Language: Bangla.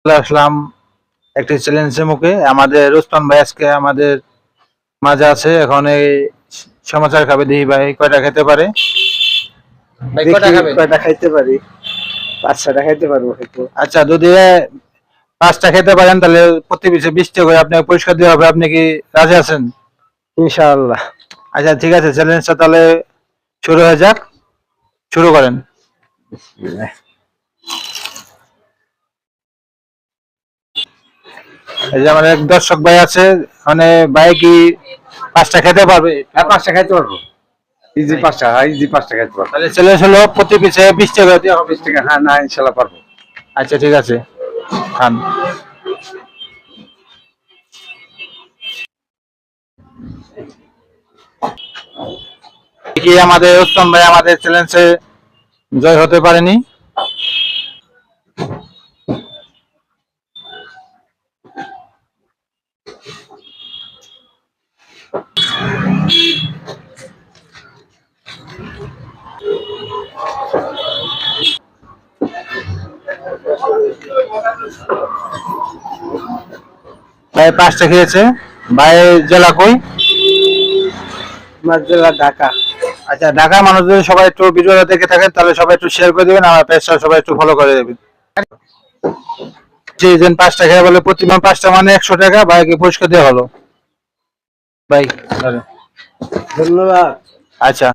চলে আসলাম একটি চ্যালেঞ্জের মুখে। আমাদের রুস্তম ভাই আজকে আমাদের মাঝে আছে। এখন এই সমাচার খাবে, দেখি ভাই কয়টা খেতে পারে। ভাই কয়টা খাবে? কয়টা খাইতে পারি? 5-6টা খাইতে পারবো হয়তো। আচ্ছা, যদি 5টা খেতে পারেন তাহলে প্রতি পিছে 20টা করে আপনাকে পুরস্কার দেওয়া হবে। আপনি কি রাজি আছেন? ইনশাআল্লাহ। আচ্ছা ঠিক আছে, চ্যালেঞ্জটা তাহলে শুরু হয়ে যাক। শুরু করেন। এই যে আমার এক দর্শক ভাই আছে, মানে ভাই কি 5টা খেতে পারবে? হ্যাঁ, 5টা খাইতে পারবো। ইজি 5টা, ইজি 5টা খাইতে পারবো। তাহলে চ্যালেঞ্জ হলো প্রতি পিছে 20টা করে দেওয়া হবে। 20 টাকা, হ্যাঁ, না ইনশাআল্লাহ পারবো। আচ্ছা ঠিক আছে, খান। কি আমাদের উত্তম ভাই আমাদের চ্যালেঞ্জে জয় হতে পারেনি। ভাই 5টা খেয়েছে। ভাই জেলা কই? আমার জেলা ঢাকা। আচ্ছা, ঢাকার মানুষ যদি সবাই একটু ভিডিওটা দেখে থাকেন তাহলে সবাই একটু শেয়ার করে দেবেন, আমার পেজটা সবাই একটু ফলো করে দেবেন। যে যেন 5টা খেয়ে বলে প্রতি 5টা মানে 100 টাকা ভাইকে পুরস্কার দেওয়া হলো। ভাই ধন্যবাদ। আচ্ছা।